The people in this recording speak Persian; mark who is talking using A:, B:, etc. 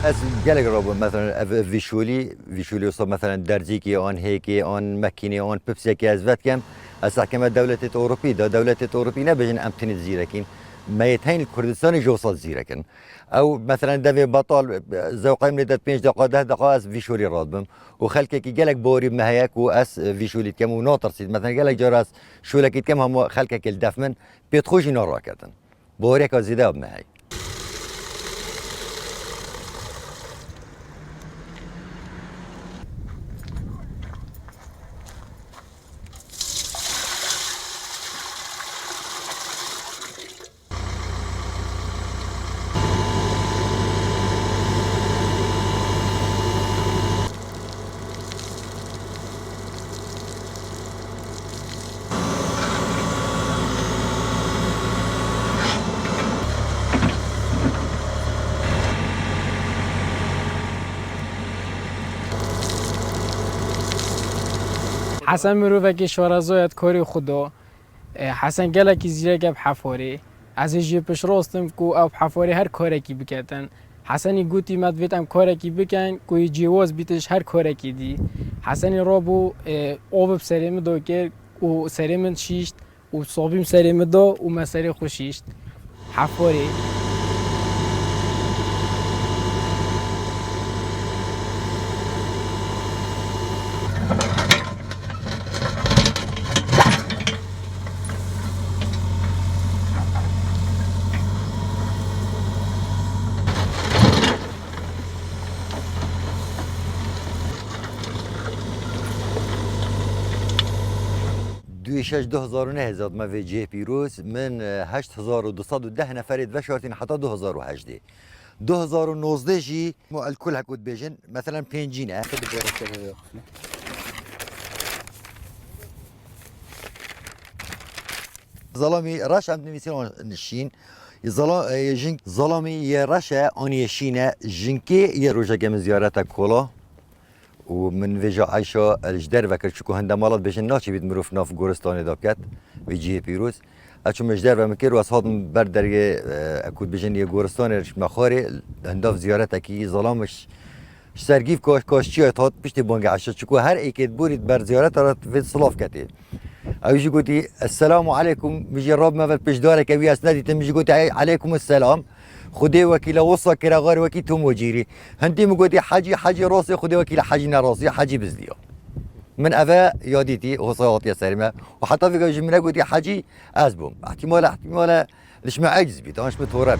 A: از گله رابو مثلا ویشولی وصل مثلا درجی کی آن هیکی آن مکینی آن پپسی کی از وقت کم از حکم دولت اوروپی دولت اوروپی نبجن امتنی زیرکین میتین کردستان جوصل زیرکن او مثلا دوی بطال زوقیم لدت 5 دقیقه 10 دقیقه از ویشولی رادبم و خلک کی گلک بوری مهیک و از ویشولی کم و ناترسید مثلا گلک جراس شولکی کم هم خلک کی دفمن بیت خوشی نارا کردن بوری که زیده اب مهی
B: حسن مروفکی شوارزایت کاری خدا حسن گله کی زیره گب حفاری از جی پش راستم کو او حفاری هر کاری کی بکتن حسنی گوتی مد ویتم کاری کی بکن کوی جواز بیتش هر کاری کی دی حسنی رابو آب سریم دو که او سریم شیشت و صابیم سریم دو و مسری خوشیشت حفاری
A: 2009 هزاد ما في جي بيروز من 8210 نفر دفشارتين حتى 2018 2019 جي الكل هكود بيجن مثلا بينجينا ظلامي راش عم نميسيون نشين ظلامي يراشا انيشينا جنكي يروجا جم زيارة كولا ومن فيجا عايشة الجدار فكر شكو هندا مالات بيجن ناشي بيت مروف ناف غورستاني دابكات ويجي بيروز اشو مجدار ومكير واسهاد بردر اكود بيجن يه غورستاني مخاري هندا زيارة اكي ظلامش سرگیف کاش چی هات پشت بانگ عشا چکو هر ایکید بورید بر زیارت را في صلاف کتی اویجی گویی السلام علیکم میجی راب ما پیش داره که وی اس ندیدم میجی گویی علیکم السلام خدای وکیل وصا کرا غار وکی تو مجیری هندی میگویی حاجی راسی خدای وکیل حاجی نراسی حاجی بزدیا من أفا ياديتي وصوات يا سلمى وحتى في جملة قلت حاجي أزبم احتمال ليش ما عجز بيت أنا مش متورب